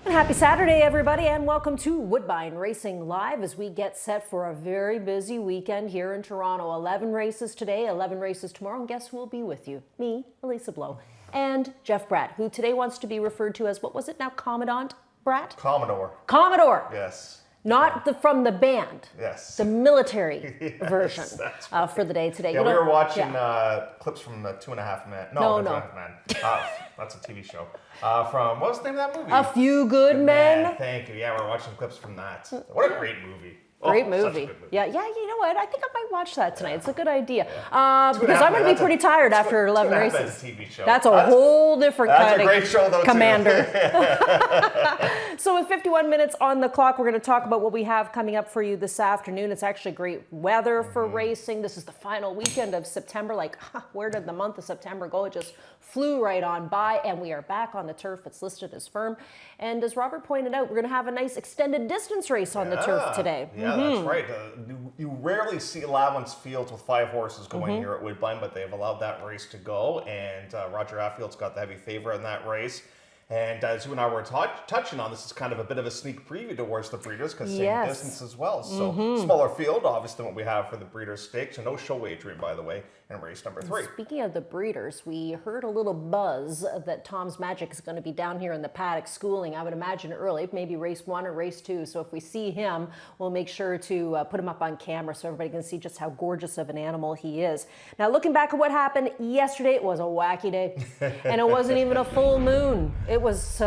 And happy Saturday, everybody, and welcome to Woodbine Racing Live as we get set for a very busy weekend here in Toronto. 11 races today, 11 races tomorrow, and guess who will be with you? Me, Elisa Blow, and Jeff Bratt, who today wants to be referred to as, what was it now, Commandant Bratt? Commodore. Commodore. Yes. Not from the band. Yes. The military version right. For the day today. Yeah, we were watching clips from the 2.5 Men. No. 2.5 Men. That's a TV show. From, what was the name of that movie? A Few Good Men. Thank you. Yeah, we're watching clips from that. What a great movie. Great Such a movie. good movie. Yeah, you know what? I think I might watch that tonight. It's a good idea. Yeah. Because I'm going to be pretty tired after 11 races. That's a TV show. That's a whole different kind of great show, though, commander. So with 51 minutes on the clock, we're going to talk about what we have coming up for you this afternoon. It's actually great weather for racing. This is the final weekend of September. Like, where did the month of September go? It just flew right on by, and we are back on the turf. It's listed as firm. And as Robert pointed out, we're going to have a nice extended distance race on the turf today. Yeah, that's right. You rarely see allowance fields with 5 horses going here at Woodbine, but they've allowed that race to go, and Roger Affield's got the heavy favor in that race. And as you and I were touching on, this is kind of a bit of a sneak preview towards the Breeders, because same distance as well. So smaller field, obviously, than what we have for the Breeders' Stakes. So no show wagering, by the way, in race number 3. Speaking of the Breeders, we heard a little buzz that Tom's Magic is going to be down here in the paddock schooling, I would imagine early, maybe race 1 or race 2. So if we see him, we'll make sure to put him up on camera so everybody can see just how gorgeous of an animal he is. Now, looking back at what happened yesterday, it was a wacky day. And it wasn't even a full moon. It was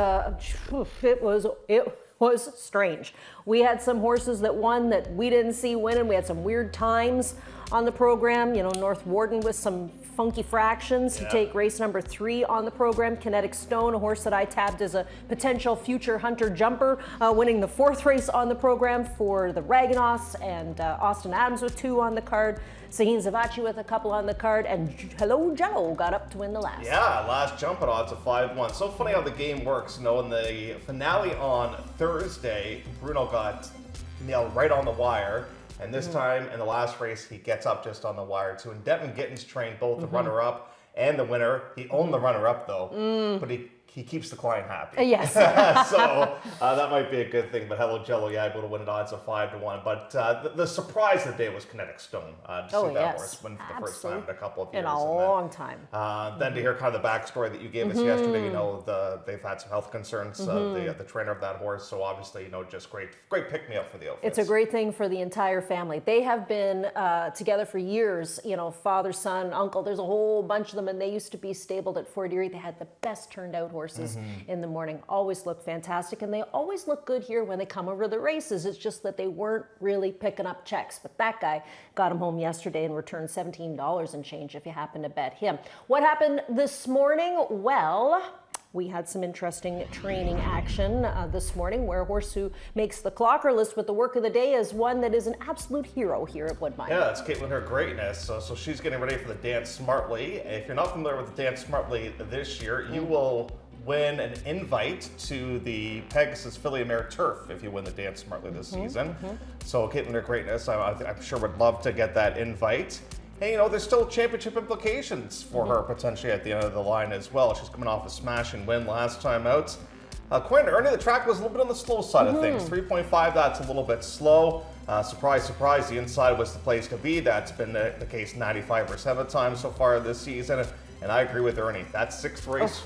strange. We had some horses that won that we didn't see winning. We had some weird times on the program. You know, North Warden with some funky fractions. You take race number 3 on the program. Kinetic Stone, a horse that I tabbed as a potential future Hunter jumper, winning the 4th race on the program for the Raganos, and Austin Adams with 2 on the card. Sahin Zavachi with a couple on the card, and Hello Jello got up to win the last. Yeah, last jump at odds of 5-1. So funny how the game works. You know, in the finale on Thursday, Bruno got nailed right on the wire. And this time, in the last race, he gets up just on the wire, too. And Devin Gittins trained both the runner-up and the winner. He owned the runner-up, though, but he keeps the client happy. Yes. So that might be a good thing. But Hello Jello, able to win at odds of 5-1. But the surprise of the day was Kinetic Stone. To see that horse win for the first time in a couple of years. In a long time. Then to hear kind of the backstory that you gave us yesterday, you know, they've had some health concerns, the trainer of that horse. So obviously, you know, just great pick-me-up for the outfits. It's a great thing for the entire family. They have been together for years, you know, father, son, uncle. There's a whole bunch of them, and they used to be stabled at Fort Erie. They had the best turned out horses in the morning. Always look fantastic, and they always look good here when they come over the races. It's just that they weren't really picking up checks, but that guy got him home yesterday and returned $17 and change if you happen to bet him. What happened this morning? Well, we had some interesting training action this morning, where a horse who makes the clocker list with the work of the day is one that is an absolute hero here at Woodbine. Yeah, that's Caitlin Her Greatness. So she's getting ready for the Dance Smartly. If you're not familiar with the Dance Smartly this year, you will win an invite to the Pegasus Filly and Mare Turf if you win the Dance Smartly this season. So Caitlin Her Greatness, I'm sure would love to get that invite. And, you know, there's still championship implications for her potentially at the end of the line as well. She's coming off a smashing win last time out. According to Ernie, the track was a little bit on the slow side of things. 3.5, that's a little bit slow. Surprise, surprise, the inside was the place to be. That's been the case 95% of the time so far this season. And I agree with Ernie. That 6th race,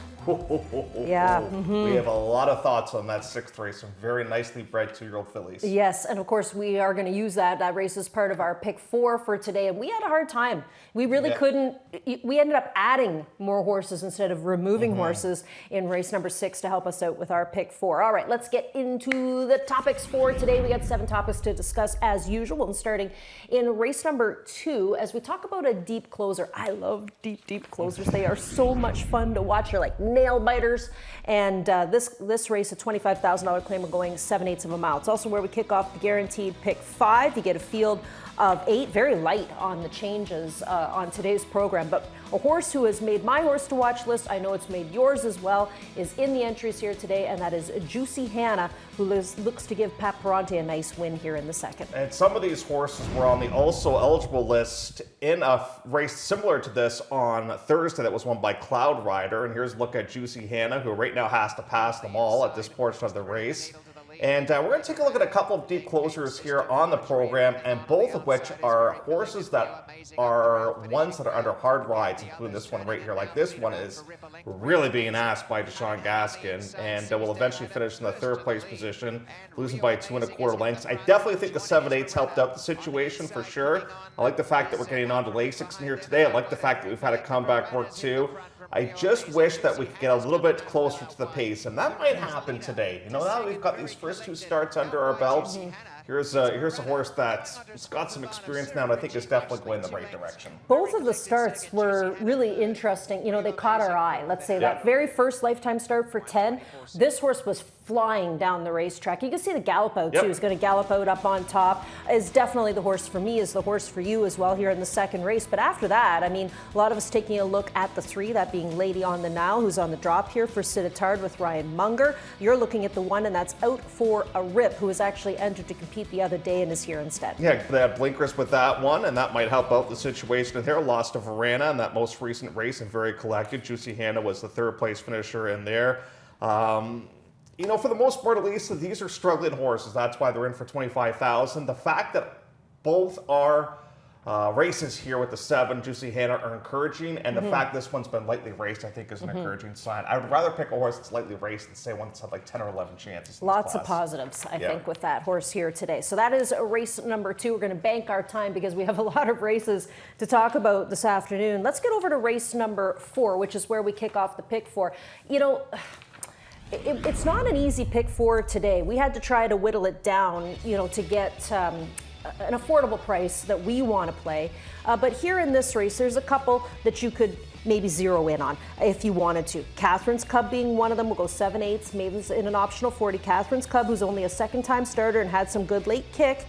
Yeah. we have a lot of thoughts on that 6th race. Some very nicely bred 2-year-old fillies. Yes, and of course we are going to use that race as part of our pick 4 for today. And we had a hard time. We really couldn't. We ended up adding more horses instead of removing horses in race number 6 to help us out with our pick 4. All right, let's get into the topics for today. We got 7 topics to discuss as usual, and starting in race number 2 as we talk about a deep closer. I love deep closers. They are so much fun to watch. They're like nail biters. And this race, a $25,000 claim, we're going 7/8 of a mile. It's also where we kick off the guaranteed pick 5. You get a field of 8, very light on the changes on today's program. But a horse who has made my horse to watch list, I know it's made yours as well, is in the entries here today, and that is Juicy Hannah, who looks to give Pat Perronte a nice win here in the second. And some of these horses were on the also eligible list in a race similar to this on Thursday that was won by Cloud Rider. And here's a look at Juicy Hannah, who right now has to pass them all at this portion of the race. And we're going to take a look at a couple of deep closers here on the program, and both of which are horses that are ones that are under hard rides, including this one right here. Like this one is really being asked by Deshaun Gaskin, and will eventually finish in the 3rd place position, losing by 2 1/4 lengths. I definitely think the 7/8 helped out the situation for sure. I like the fact that we're getting on to Lasix in here today. I like the fact that we've had a comeback work too. I just wish that we could get a little bit closer to the pace, and that might happen today. You know, now we've got these first 2 starts under our belts. Here's a horse that's got some experience now, and I think is definitely going in the right direction. Both of the starts were really interesting. You know, they caught our eye. Let's say that very first lifetime start for 10, this horse was flying down the racetrack. You can see the gallop out too. He's going to gallop out up on top. Is definitely the horse for me, is the horse for you as well here in the second race. But after that, I mean, a lot of us taking a look at the 3, that being Lady on the Now, who's on the drop here for Sittard with Ryan Munger. You're looking at the 1, and that's Out for a Rip, who was actually entered to compete the other day and is here instead. Yeah, they had blinkers with that one, and that might help out the situation there. Lost to Verana in that most recent race and very collected. Juicy Hannah was the 3rd place finisher in there. You know, for the most part, at least, these are struggling horses. That's why they're in for $25,000. The fact that both are races here with the 7, Juicy Hannah, are encouraging, and the fact this one's been lightly raced, I think, is an encouraging sign. I would rather pick a horse that's lightly raced than say one that's had like 10 or 11 chances. Lots of positives, I think, with that horse here today. So that is race number 2. We're going to bank our time because we have a lot of races to talk about this afternoon. Let's get over to race number 4, which is where we kick off the pick 4. You know, it's not an easy pick 4 today. We had to try to whittle it down, you know, to get an affordable price that we want to play. But here in this race, there's a couple that you could maybe zero in on if you wanted to. Catherine's Cub being one of them. We'll go 7/8, Maven's in an optional 40. Catherine's Cub, who's only a 2nd-time starter and had some good late kick.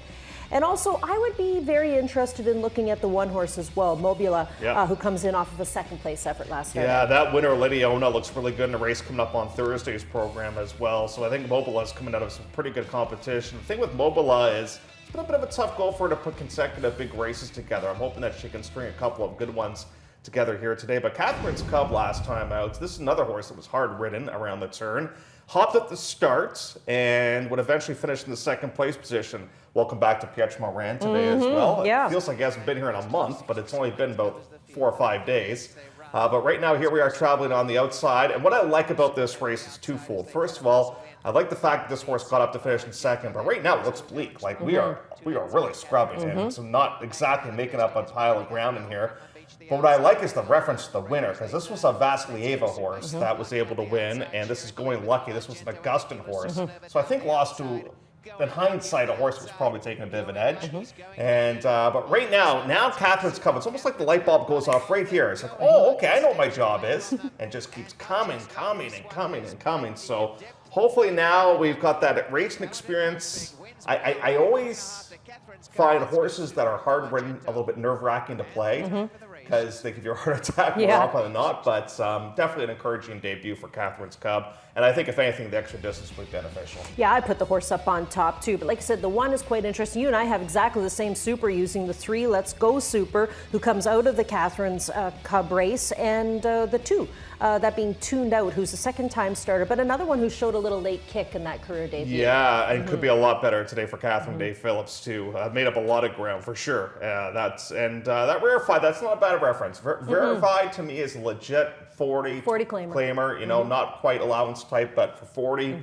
And also, I would be very interested in looking at the 1 horse as well, Mobula, who comes in off of a 2nd place effort last year. Yeah, that winner, Lydiona, looks really good in a race coming up on Thursday's program as well. So I think Mobula's coming out of some pretty good competition. The thing with Mobula is it's been a bit of a tough goal for her to put consecutive big races together. I'm hoping that she can string a couple of good ones together here today. But Catherine's Cub last time out, this is another horse that was hard ridden around the turn. Hopped at the start and would eventually finish in the 2nd place position. Welcome back to Pietro Moran today as well. It feels like he hasn't been here in a month, but it's only been about 4 or 5 days. But right now, here we are traveling on the outside. And what I like about this race is twofold. First of all, I like the fact that this horse got up to finish in 2nd, but right now it looks bleak. Like we are really scrubbing and so not exactly making up a pile of ground in here. But what I like is the reference to the winner, because this was a Vasilieva horse that was able to win, and this is Going Lucky. This was an Augustin horse. So I think lost to, in hindsight, a horse that was probably taking a bit of an edge. And but right now Catherine's Cub, it's almost like the light bulb goes off right here. It's like, oh, okay, I know what my job is. And just keeps coming. So hopefully now we've got that racing experience. I always find horses that are hard ridden a little bit nerve-wracking to play. Because they give you a heart attack more often than not, but definitely an encouraging debut for Catherine's Cub. And I think, if anything, the extra distance will be beneficial. Yeah, I put the horse up on top, too. But like I said, the 1 is quite interesting. You and I have exactly the same super using the 3, Let's Go Super, who comes out of the Catherine's Cub race, and the 2, that being Tuned Out, who's a 2nd-time starter, but another one who showed a little late kick in that career debut. Yeah, and could be a lot better today for Catherine Day Phillips, too. Made up a lot of ground, for sure. That Rarefied, that's not a bad reference. Verified, to me, is a legit 40 claimer, you know, not quite allowance type, but for 40,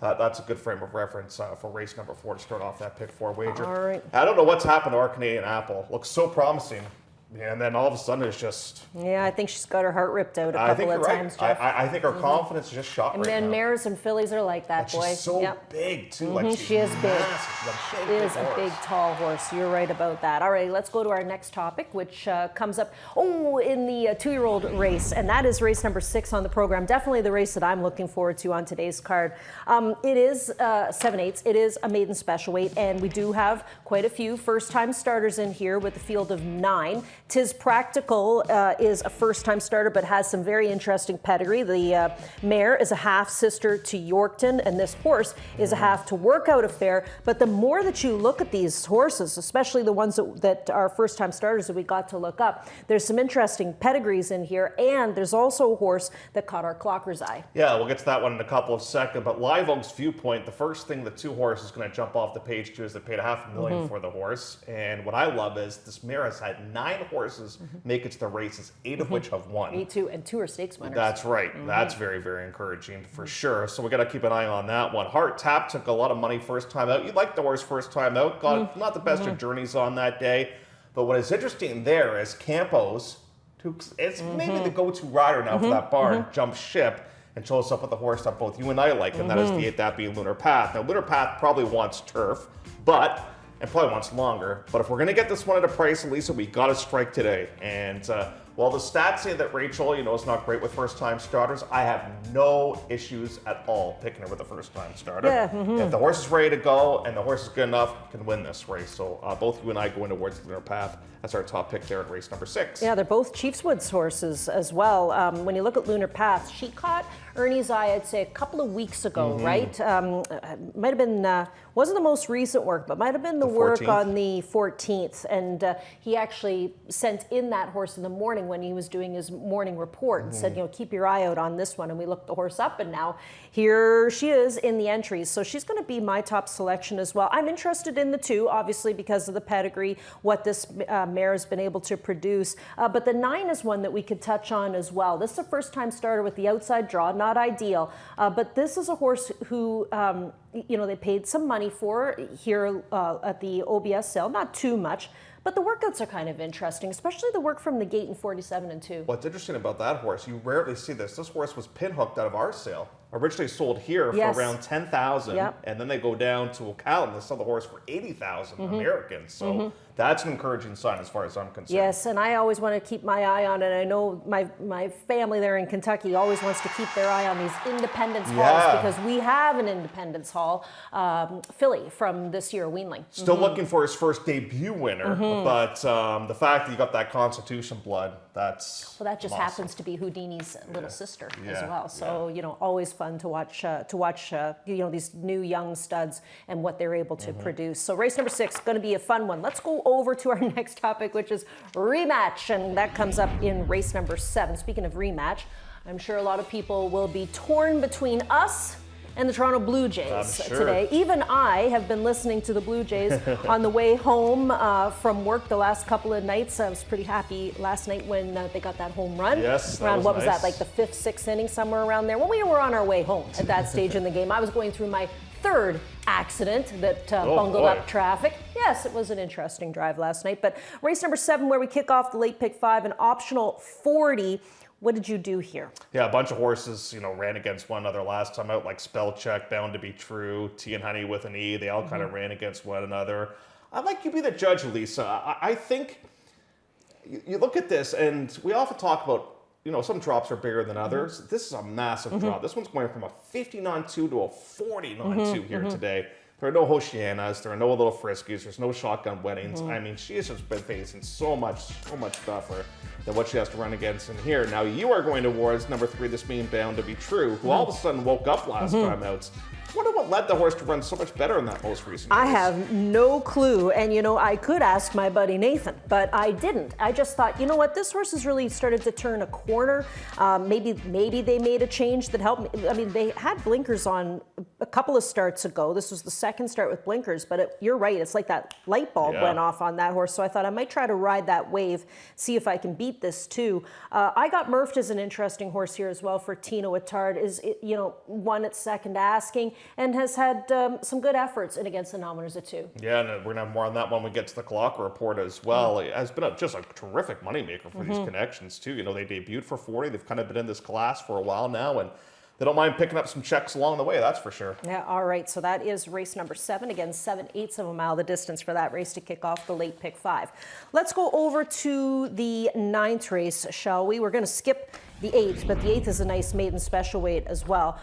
that's a good frame of reference for race number 4 to start off that pick 4 wager. All right. I don't know what's happened to our Canadian Apple. Looks so promising. And then all of a sudden it's just... Yeah, I think she's got her heart ripped out a I think couple you're of times, right. Jeff. I think her confidence is just shot And right then now. mares and fillies are like that, And boy. she's so Yep. big, too. Like, she's She is big. massive. She's a She is a horse. big, tall horse. You're right about that. All right, let's go to our next topic, which comes up, in the two-year-old race, and that is race number 6 on the program. Definitely the race that I'm looking forward to on today's card. It is 7/8. It is a maiden special weight, and we do have quite a few first-time starters in here with a field of 9. Tis Practical is a first-time starter, but has some very interesting pedigree. The mare is a half-sister to Yorkton, and this horse is a half to Workout Affair. But the more that you look at these horses, especially the ones that are first-time starters that we got to look up, there's some interesting pedigrees in here, and there's also a horse that caught our clocker's eye. Yeah, we'll get to that one in a couple of seconds. But Live Oak's Viewpoint, the first thing the 2 horses is going to jump off the page to is they paid $500,000 for the horse. And what I love is this mare has had 9 horses make it to the races, 8 of which have won. Me too, and 2 are stakes winners. That's right. That's very, very encouraging for sure. So we got to keep an eye on that one. Heart Tap took a lot of money first time out. You like the horse first time out. Got not the best of journeys on that day. But what is interesting there is Campos, it's maybe the go-to rider now for that barn, jumps ship and shows up with the horse that both you and I like, and that is that being Lunar Path. Now, Lunar Path probably wants turf, and probably wants longer. But if we're going to get this one at a price, Elisa, we got to strike today. And while the stats say that Rachel, is not great with first-time starters, I have no issues at all picking her with a first-time starter. Yeah, If the horse is ready to go and the horse is good enough, can win this race. So both you and I go in towards Lunar Path. That's our top pick there at race number 6. Yeah, they're both Chiefswoods horses as well. When you look at Lunar Path, she caught Ernie's eye, I'd say, a couple of weeks ago, right? Might have been, wasn't the most recent work, but might have been the work 14th. on the 14th. And he actually sent in that horse in the morning when he was doing his morning report and said, keep your eye out on this one. And we looked the horse up, and now here she is in the entries. So she's going to be my top selection as well. I'm interested in the 2, obviously, because of the pedigree, what this mare has been able to produce. But the 9 is one that we could touch on as well. This is a first-time starter with the outside draw, not ideal. But this is a horse who, they paid some money for here at the OBS sale, not too much. But the workouts are kind of interesting, especially the work from the gate in 47 and 2. What's interesting about that horse, you rarely see this. This horse was pinhooked out of our sale. Originally sold here for around $10,000, and then they go down to Ocala and they sell the horse for $80,000 American. So that's an encouraging sign as far as I'm concerned. Yes, and I always want to keep my eye on it. I know my family there in Kentucky always wants to keep their eye on these Independence Halls because we have an Independence Hall filly from this year, Weanling. Still looking for his first debut winner, but the fact that you got that Constitution blood, that's Well, that just awesome. happens to be Houdini's little sister as Yeah. well. So always fun to watch these new young studs and what they're able to produce. So race number 6 going to be a fun one. Let's go over to our next topic, which is rematch, and that comes up in race number 7. Speaking of rematch, I'm sure a lot of people will be torn between us and the Toronto Blue Jays today. Even I have been listening to the Blue Jays on the way home from work the last couple of nights. I was pretty happy last night when they got that home run. Yes, that around was what was nice. that, like the 5th, 6th inning, somewhere around there. When we were on our way home at that stage in the game, I was going through my 3rd accident that bungled up traffic. Yes, it was an interesting drive last night. But race number 7, where we kick off the late pick 5, an optional 40. What did you do here? Yeah, a bunch of horses, ran against one another last time out, like Spell Check, Bound to Be True, Tea and Honey with an E. They all kind of ran against one another. I'd like you to be the judge, Lisa. I think you look at this, and we often talk about, some drops are bigger than others. This is a massive drop. This one's going from a 50-2 to a 40-2 here today. There are no Hoshianas, there are no little Friskies, there's no shotgun weddings. I mean, she has just been facing so much tougher than what she has to run against in here. Now, you are going towards number 3, this being Bound to Be True, who all of a sudden woke up last time out. I wonder what led the horse to run so much better in that most recent race. I have no clue. And, I could ask my buddy Nathan, but I didn't. I just thought, what, this horse has really started to turn a corner. Maybe they made a change that helped me. I mean, they had blinkers on a couple of starts ago. This was the 2nd start with blinkers, but you're right. It's like that light bulb went off on that horse. So I thought I might try to ride that wave, see if I can beat this too. I got Murphed as an interesting horse here as well for Tino Attard. Is, one at second asking. and has had some good efforts in against the non-winners too. Yeah, and we're going to have more on that when we get to the clock report as well. It has been just a terrific moneymaker for these connections too. You know, they debuted for 40. They've kind of been in this class for a while now, and they don't mind picking up some checks along the way, that's for sure. Yeah, all right. So that is race number 7. Again, 7/8 of a mile, the distance for that race to kick off the late pick 5. Let's go over to the 9th race, shall we? We're going to skip the 8th, but the 8th is a nice maiden special weight as well.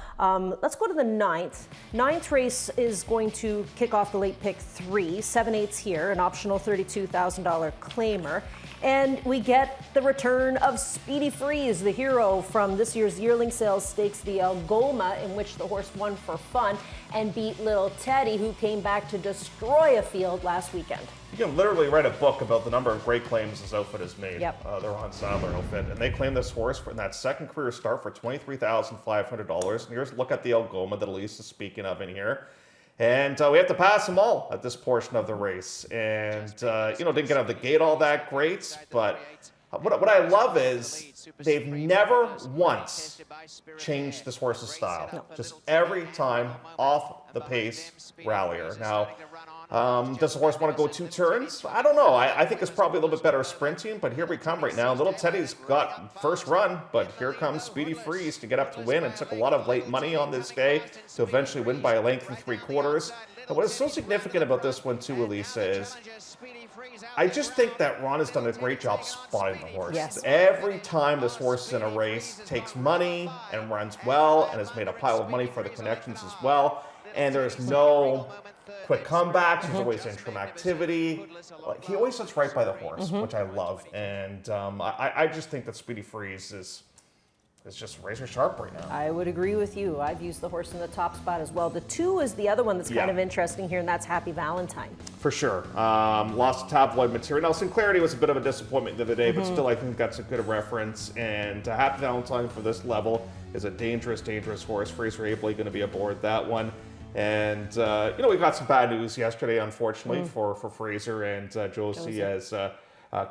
Let's go to the 9th. 9th race is going to kick off the late pick 3, 7/8 here, an optional $32,000 claimer. And we get the return of Speedy Freeze, the hero from this year's yearling sales stakes, the Algoma, in which the horse won for fun and beat Little Teddy, who came back to destroy a field last weekend. You can literally write a book about the number of great claims this outfit has made. Yep. The Ron Sadler outfit. And they claimed this horse in that second career start for $23,500. And here's a look at the Algoma that Elise is speaking of in here. And we have to pass them all at this portion of the race. And, didn't get out of the gate all that great. But what I love is they've never once changed this horse's style. No. Just every time off the pace rallier. Now, does the horse want to go 2 turns? I don't know. I think it's probably a little bit better sprinting, but here we come right now. Little Teddy's got first run, but here comes Speedy Freeze to get up to win, and took a lot of late money on this day to eventually win by a length and 3/4. And what is so significant about this one too, Elisa, is I just think that Ron has done a great job spotting the horse. Yes. Every time this horse is in a race, takes money and runs well, and has made a pile of money for the connections as well. And there's no quick comebacks. There's always interim activity. Like, he always sits right by the horse, which I love. And I just think that Speedy Freeze is just razor sharp right now. I would agree with you. I've used the horse in the top spot as well. The 2 is the other one that's kind of interesting here, and that's Happy Valentine. For sure. Lost tabloid material. Now, Sinclarity was a bit of a disappointment the other day, but still I think that's a good reference. And Happy Valentine for this level is a dangerous, dangerous horse. Fraser Abley going to be aboard that one. And, we got some bad news yesterday, unfortunately, for Fraser and Josie, as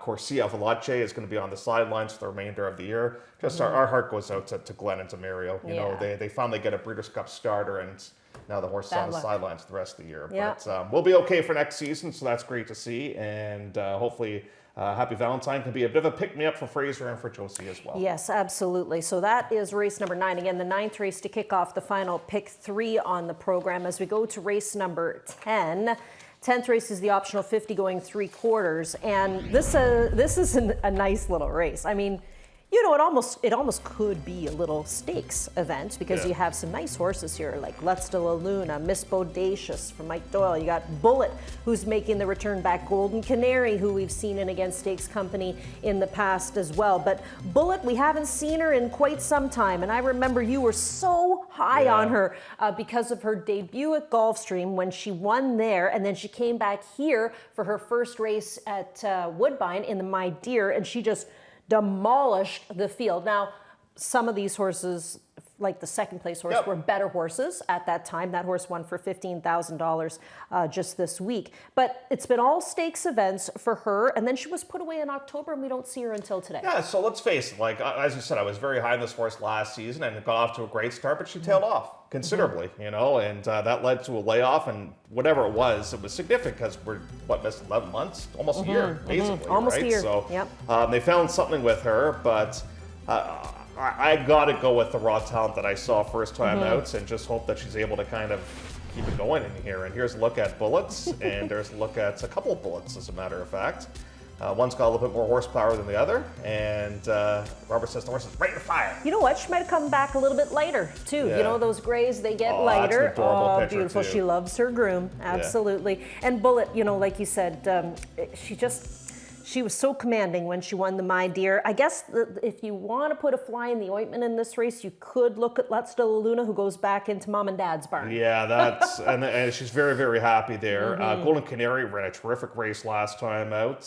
Corsia Valache is going to be on the sidelines for the remainder of the year. Just our heart goes out to Glenn and to Mario. You know, they finally get a Breeders' Cup starter, and now the horse is on the sidelines for the rest of the year. Yeah. But we'll be okay for next season, so that's great to see. And hopefully Happy Valentine can be a bit of a pick-me-up for Fraser and for Josie as well. Yes, absolutely. So that is race number 9. Again, the 9th race to kick off the final pick 3 on the program. As we go to race number 10, 10th race is the optional 50 going 3/4. And this is a nice little race. I mean, it almost could be a little stakes event, because you have some nice horses here like Let's de la Luna, Miss Bodacious from Mike Doyle. You got Bullet, who's making the return back, Golden Canary, who we've seen in Against Stakes Company in the past as well. But Bullet, we haven't seen her in quite some time, and I remember you were so high on her because of her debut at Gulfstream when she won there, and then she came back here for her first race at Woodbine in the My Dear, and she just demolished the field. Now, some of these horses, like the second place horse, were better horses at that time. That horse won for $15,000 just this week. But it's been all stakes events for her, and then she was put away in October, and we don't see her until today. Yeah, so let's face it, like, as you said, I was very high on this horse last season and got off to a great start, but she tailed off considerably, and that led to a layoff, and whatever it was significant, because we're, missed 11 months? Almost a year, basically, Almost right? a year, So yep. They found something with her, but I got to go with the raw talent that I saw first time out, and just hope that she's able to kind of keep it going in here. And here's a look at Bullets, and there's a look at a couple of Bullets, as a matter of fact. One's got a little bit more horsepower than the other, and Robert says the horse is ready to fire. You know what? She might have come back a little bit lighter, too. Yeah. You know, those grays, they get That's lighter. an adorable picture, beautiful. too. She loves her groom. Absolutely. Yeah. And Bullet, like you said, she was so commanding when she won the My Dear. I guess if you want to put a fly in the ointment in this race, you could look at Let's de la Luna, who goes back into Mom and Dad's barn. Yeah, that's and she's very, very happy there. Golden Canary ran a terrific race last time out.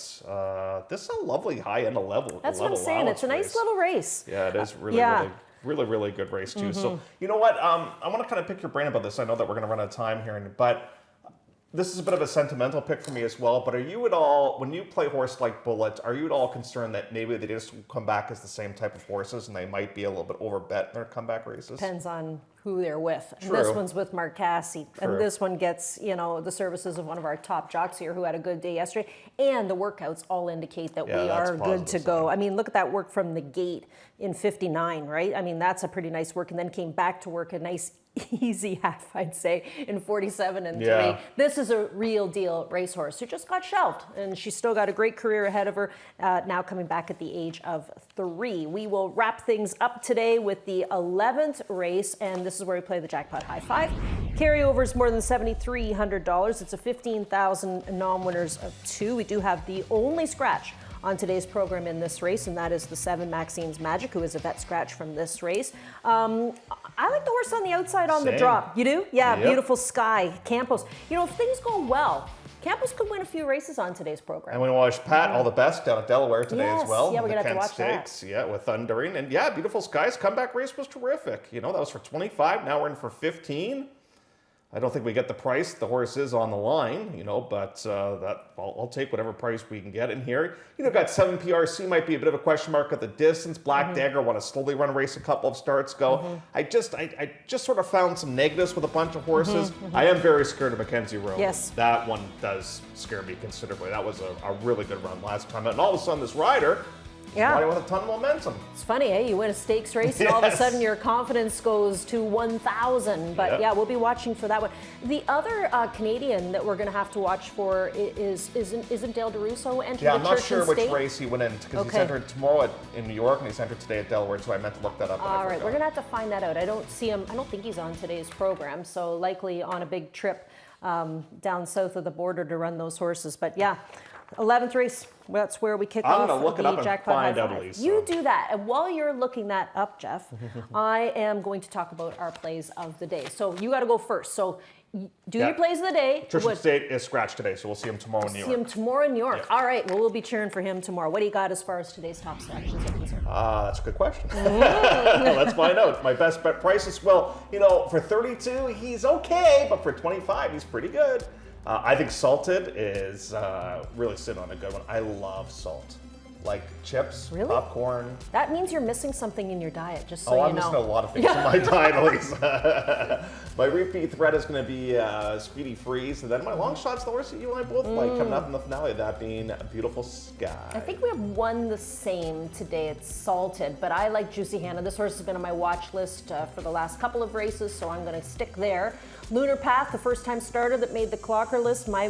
This is a lovely high-end level. That's what I'm saying. It's a nice little race. Yeah, it is really good race too. So you know what? I want to kind of pick your brain about this. I know that we're going to run out of time here, but this is a bit of a sentimental pick for me as well. But are you at all, when you play a horse like Bullet, are you at all concerned that maybe they just come back as the same type of horses and they might be a little bit overbet in their comeback races? Depends on who they're with. And True. this one's with Mark Cassie. True. And this one gets, you know, the services of one of our top jocks here who had a good day yesterday. And the workouts all indicate that Yeah, we that's are a good positive to go. sign. I mean, look at that work from the gate in 59, right? I mean, that's a pretty nice work. And then came back to work a nice easy half, I'd say, in 47 and 3. Yeah. This is a real deal racehorse who just got shelved, and she's still got a great career ahead of her, now coming back at the age of 3. We will wrap things up today with the 11th race, and this is where we play the Jackpot High Five. Carryover is more than $7,300. It's a 15,000 non-winners of 2. We do have the only scratch on today's program in this race, and that is the 7 Maxine's Magic, who is a vet scratch from this race. I like the horse on the outside on the Same. drop. You do? Yeah, Yep. Beautiful Sky, Campos. You know, if things go well, Campos could win a few races on today's program. And we want to wish Pat all the best down at Delaware today Yes. as well. Yeah, we're The gonna have to Kent watch that. Stakes, yeah, with Thundering. And yeah, Beautiful Skies comeback race was terrific. You know, that was for 25. Now we're in for 15. I don't think we get the price. The horse is on the line, you know, but I'll take whatever price we can get in here. You know, got 7 PRC, might be a bit of a question mark at the distance. Black Dagger want to slowly run race a couple of starts go. I just sort of found some negatives with a bunch of horses. I am very scared of Mackenzie Road. Yes. That one does scare me considerably. That was a really good run last time. And all of a sudden, this rider is riding with a ton of momentum. It's funny, eh? You win a stakes race and all of a Yes. sudden your confidence goes to 1,000. But Yep. yeah, we'll be watching for that one. The other Canadian that we're going to have to watch for isn't Dale DeRusso entered Yeah, the I'm not Church sure and which State? race he went in because he's Okay. entered tomorrow in New York and he's entered today at Delaware, so I meant to look that up. but I All right, forgot. we're going to have to find that out. I don't see him. I don't think he's on today's program, so likely on a big trip down south of the border to run those horses. But yeah, 11th race. That's where we kick I'm off gonna look it the up and Jackpot find High out, Five. Elise, You so. do that, and while you're looking that up, Jeff, I am going to talk about our plays of the day. So you got to go first. So do Yeah. your plays of the day. Church What- and State is scratched today, so we'll see him tomorrow in New See him York. tomorrow in New York. Yeah. All right. Well, we'll be cheering for him tomorrow. What do you got as far as today's top selections are concerned? That's a good question. Let's find out. My best bet prices. Well, you know, for 32, he's okay, but for 25, he's pretty good. I think Salted is really sitting on a good one. I love salt. Like chips, Really? popcorn. That means you're missing something in your diet, just so Oh, you I'm know. missing a lot of things in my diet, Elise. My repeat threat is going to be Speedy Freeze, and then my long shot's the horse that you and I both like coming up in the finale, that being Beautiful Sky. I think we have one the same today. It's Salted, but I like Juicy Hannah. This horse has been on my watch list for the last couple of races, so I'm going to stick there. Lunar Path, the first-time starter that made the clocker list. My,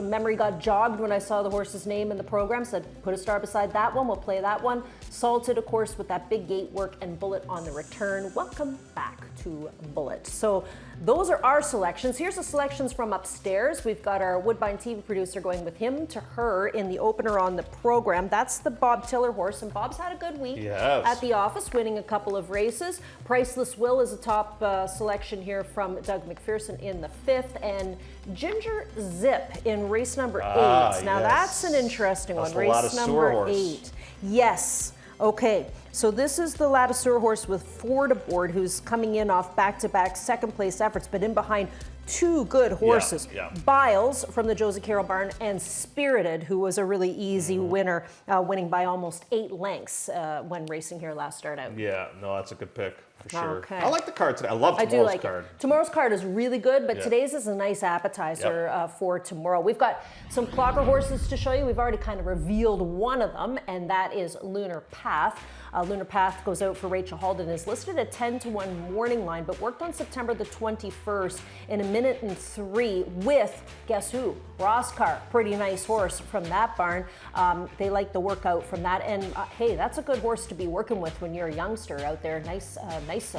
memory got jogged when I saw the horse's name in the program. Said put a star beside that one. We'll play that one. Salted, of course, with that big gate work, and Bullet on the return. Welcome back to Bullet. So those are our selections. Here's the selections from upstairs. We've got our Woodbine TV producer going with him to her in the opener on the program. That's the Bob Tiller horse, and Bob's had a good week Yes. at the office, winning a couple of races. Priceless Will is a top selection here from Doug McPherson in the 5th, and Ginger Zip in race number 8. Now yes. that's an interesting That's one. the Race Latticeau number horse. 8. Yes. Okay, so this is the Latticeau horse with Ford aboard, who's coming in off back-to-back second place efforts, but in behind two good horses. yeah. Biles from the Josie Carroll barn, and Spirited, who was a really easy winner, winning by almost 8 lengths when racing here last start out. Yeah, no, that's a good pick for sure. Okay. I like the card today. I love I tomorrow's do like card. it. Tomorrow's card is really good, but Yeah. today's is a nice appetizer for tomorrow. We've got some clocker horses to show you. We've already kind of revealed one of them, and that is Lunar Path. Lunar Path goes out for Rachel Halden, is listed at 10-1 morning line, but worked on September the 21st in 1:03 with, guess who? Ross Carr. Pretty nice horse from that barn. They like the workout from that, and hey, that's a good horse to be working with when you're a youngster out there. Nice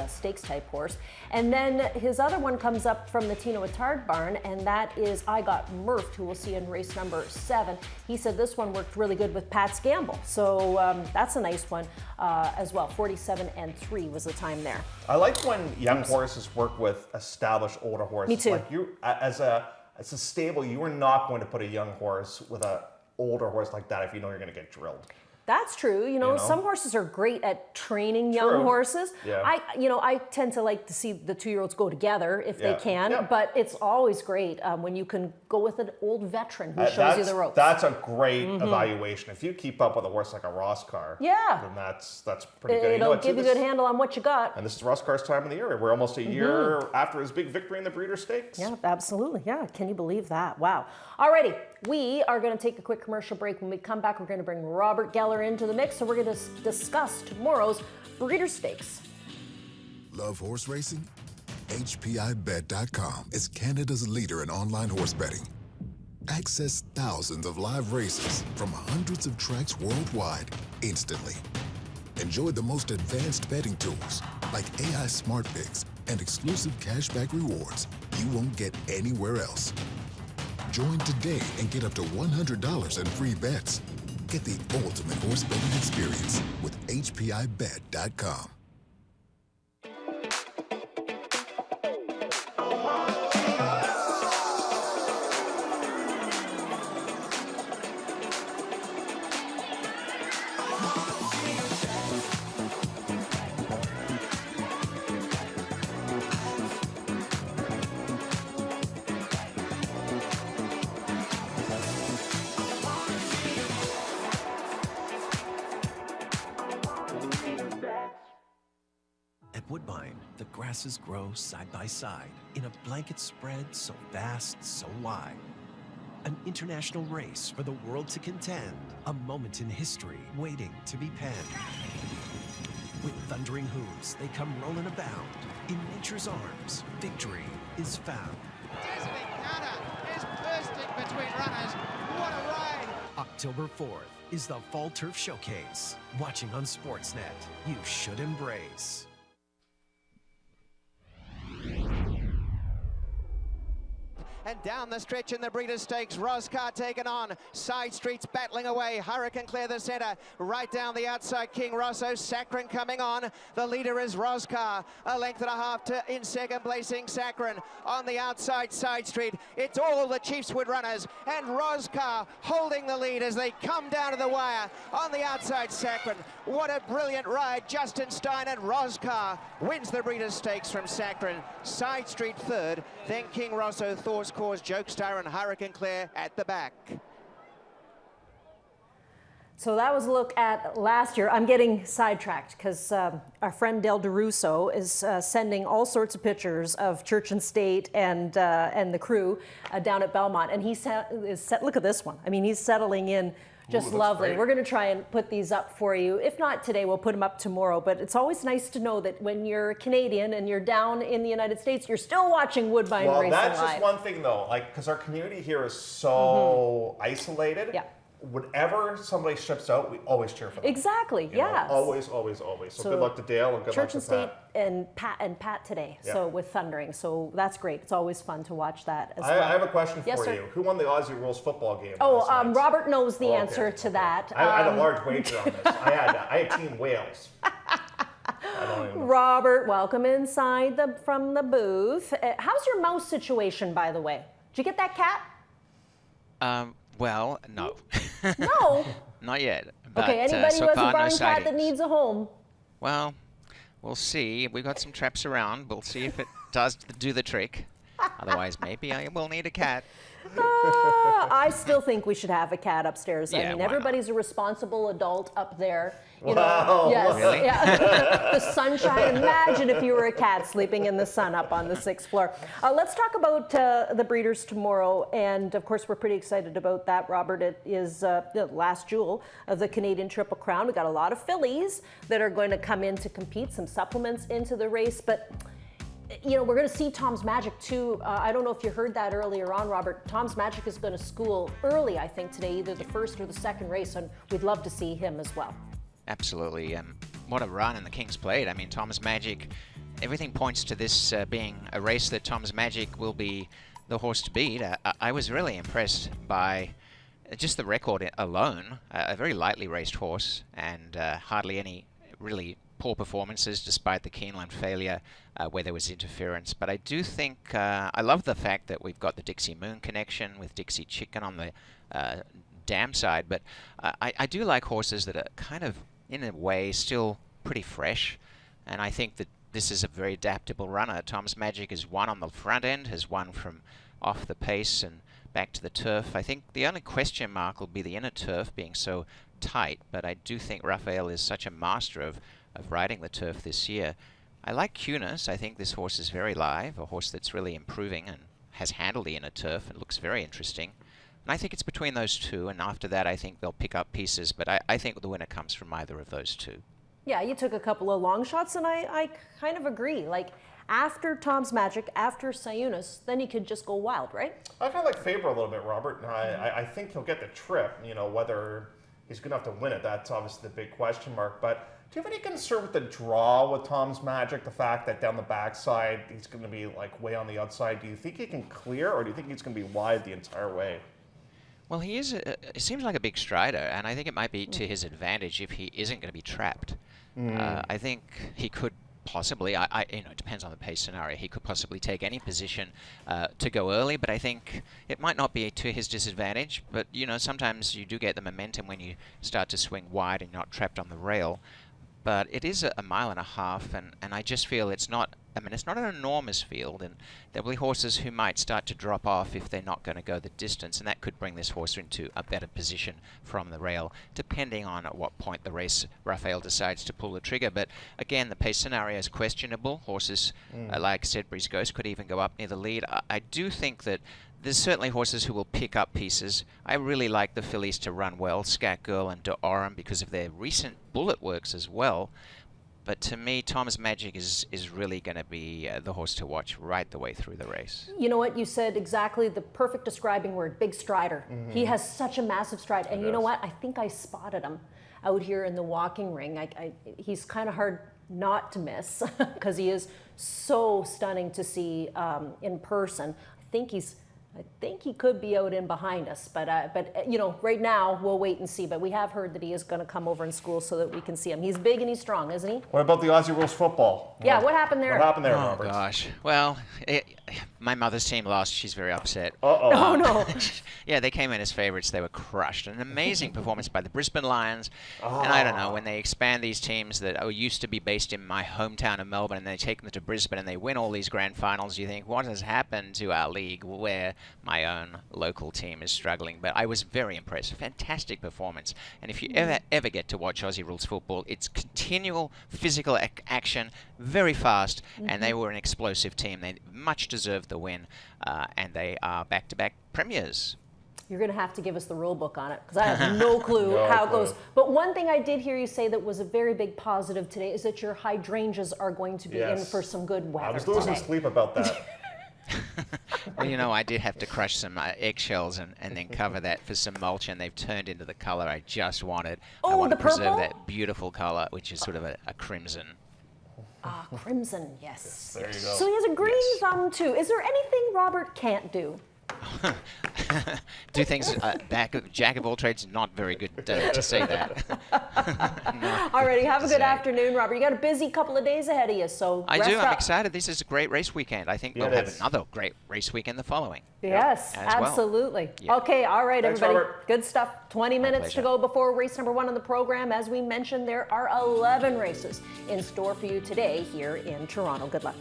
stakes type horse. And then his other one comes up from the Tino Attard barn, and that is I Got Murphed, who we'll see in race number 7. He said this one worked really good with Pat's Gamble, so that's a nice one as well. 47-3 was the time there. I like when young horses work with established older horses. Me too. Like you, as a stable, you are not going to put a young horse with an older horse like that if you know you're going to get drilled. That's true. Some horses are great at training young True. horses. Yeah. I tend to like to see the 2-year-olds go together if they can, Yeah. but it's always great when you can go with an old veteran who shows you the ropes. That's a great evaluation. If you keep up with a horse like a Ross Car, then that's pretty good. It'll give you a good handle on what you got. And this is Ross Car's time of the year. We're almost a year after his big victory in the Breeder Stakes. Yeah, absolutely. Yeah, can you believe that? Wow. Alrighty, we are going to take a quick commercial break. When we come back, we're going to bring Robert Geller into the mix, so we're going to discuss tomorrow's Breeder Stakes. Love horse racing? HPIBet.com is Canada's leader in online horse betting. Access thousands of live races from hundreds of tracks worldwide instantly. Enjoy the most advanced betting tools like AI Smart Picks and exclusive cashback rewards you won't get anywhere else. Join today and get up to $100 in free bets. Get the ultimate horse betting experience with HPIBet.com. At Woodbine, the grasses grow side by side in a blanket spread so vast, so wide. An international race for the world to contend, a moment in history waiting to be penned. With thundering hooves, they come rolling abound. In nature's arms, victory is found. Is bursting between runners. What a ride! October 4th is the Fall Turf Showcase. Watching on Sportsnet, you should embrace. And down the stretch in the Breeders' Stakes, Roscar taken on. Side streets battling away. Hurricane clear the centre. Right down the outside, King Rosso. Saccharin coming on. The leader is Roscar. A length and a half to in second placing Saccharin. On the outside side street, it's all the Chiefswood runners. And Roscar holding the lead as they come down to the wire. On the outside, Saccharin. What a brilliant ride. Justin Stein and Roscar wins the Breeders' Stakes from Saccharin. Side street third. Then King Rosso, Thor's Cause, Jokestar and Hurricane Claire at the back. So that was a look at last year. I'm getting sidetracked because our friend Del DeRusso is sending all sorts of pictures of Church and State and the crew down at Belmont. And look at this one. I mean, he's settling in just lovely. Great. We're going to try and put these up for you. If not today, we'll put them up tomorrow. But it's always nice to know that when you're Canadian and you're down in the United States, you're still watching Woodbine racing live. Well, that's just one thing, though. Like, because our community here is so isolated. Yeah. Whenever somebody ships out, we always cheer for them. Exactly. You know, Yes. always, always, always. So good luck to Dale and good luck Church to and State Pat. and Pat today. Yeah. So with thundering. So that's great. It's always fun to watch that as I well. have a question Yes, for sir. you. Who won the Aussie Rules football game? Oh, last night? Robert knows the Okay, answer to that. I had a large wager on this. I had Team Wales. I don't even know. Robert, welcome inside from the booth. How's your mouse situation, by the way? Did you get that cat? Well, no. No. Not yet. But, Okay, anybody so who has far, a barn no cat that sightings. needs a home. Well, we'll see. We've got some traps around. We'll see if it does do the trick. Otherwise, maybe I will need a cat. I still think we should have a cat upstairs. I Yeah, mean, why not? everybody's a responsible adult up there. You Wow. know, yes, Really? yeah. The sunshine. Imagine if you were a cat sleeping in the sun up on the 6th floor. Let's talk about the breeders tomorrow, and of course, we're pretty excited about that. Robert, it is the last jewel of the Canadian Triple Crown. We've got a lot of fillies that are going to come in to compete, some supplements into the race, but. You know, we're going to see Tom's Magic too. I don't know if you heard that earlier on, Robert. Tom's Magic is going to school early, I think, today, either the first or the second race, and we'd love to see him as well. Absolutely. What a run in the King's Plate. I mean, Thomas Magic, everything points to this being a race that Thomas Magic will be the horse to beat. I was really impressed by just the record alone. A very lightly raced horse and hardly any really poor performances despite the Keeneland failure where there was interference. But I do think, I love the fact that we've got the Dixie Moon connection with Dixie Chicken on the dam side, but I do like horses that are kind of, in a way, still pretty fresh, and I think that this is a very adaptable runner. Tom's Magic has won on the front end, has won from off the pace and back to the turf. I think the only question mark will be the inner turf being so tight, but I do think Raphael is such a master of riding the turf this year. I like Cunis. I think this horse is very live, a horse that's really improving and has handled the inner turf and looks very interesting. And I think it's between those two, and after that I think they'll pick up pieces, but I think the winner comes from either of those two. Yeah, you took a couple of long shots, and I kind of agree. Like, after Tom's Magic, after Sayunis, then he could just go wild, right? I kind of like Faber a little bit, Robert. I think he'll get the trip. You know, whether he's good enough to win it, that's obviously the big question mark. But do you have any concern with the draw with Tom's Magic? The fact that down the backside he's going to be like way on the outside. Do you think he can clear, or do you think he's going to be wide the entire way? Well, he is. It seems like a big strider, and I think it might be to his advantage if he isn't going to be trapped. I think he could possibly. It depends on the pace scenario. He could possibly take any position to go early, but I think it might not be to his disadvantage. But sometimes you do get the momentum when you start to swing wide and not trapped on the rail. But it is a mile and a half, and I just feel it's not. I mean, it's not an enormous field, and there will be horses who might start to drop off if they're not going to go the distance, and that could bring this horse into a better position from the rail, depending on at what point the race Raphael decides to pull the trigger. But again, the pace scenario is questionable. Horses like Sedbury's Ghost could even go up near the lead. I do think that there's certainly horses who will pick up pieces. I really like the fillies to run well, Scat Girl and De Orem, because of their recent bullet works as well. But to me, Tom's Magic is really going to be the horse to watch right the way through the race. You know what? You said exactly the perfect describing word, big strider. He has such a massive stride. And you know what? I think I spotted him out here in the walking ring. He's kind of hard not to miss because he is so stunning to see in person. I think he could be out in behind us, but right now we'll wait and see. But we have heard that he is going to come over in school so that we can see him. He's big and he's strong, isn't he? What about the Aussie Rules football? Yeah, what happened there? What happened there, Oh, Robert? gosh. Well, my mother's team lost. She's very upset. Uh-oh. Oh, no. Yeah, they came in as favourites. They were crushed. An amazing performance by the Brisbane Lions. And I don't know, when they expand these teams that used to be based in my hometown of Melbourne and they take them to Brisbane and they win all these grand finals, you think, what has happened to our league where my own local team is struggling? But I was very impressed. Fantastic performance. And if you ever get to watch Aussie Rules football, it's continual physical action, very fast, and they were an explosive team. They much deserved the win, and they are back-to-back premiers. You're going to have to give us the rule book on it because I have no clue how it goes. But one thing I did hear you say that was a very big positive today is that your hydrangeas are going to be in for some good weather. I was losing sleep about that. Well, I did have to crush some eggshells and then cover that for some mulch, and they've turned into the color I just wanted. I want to preserve purple? that beautiful color, which is sort of a crimson. Ah, crimson, yes. There you go. So he has a green thumb too. Is there anything Robert can't do? Do things jack of all trades, not very good to say that. Alrighty, have a good afternoon, Robert. You got a busy couple of days ahead of you, so I rest do. I'm up. excited. This is a great race weekend. I think we'll have another great race weekend the following. Yes, as well. absolutely. Yeah. Okay, all right, Thanks, everybody. Robert. Good stuff. 20 minutes to pleasure. go before race number 1 on the program. As we mentioned, there are 11 races in store for you today here in Toronto. Good luck.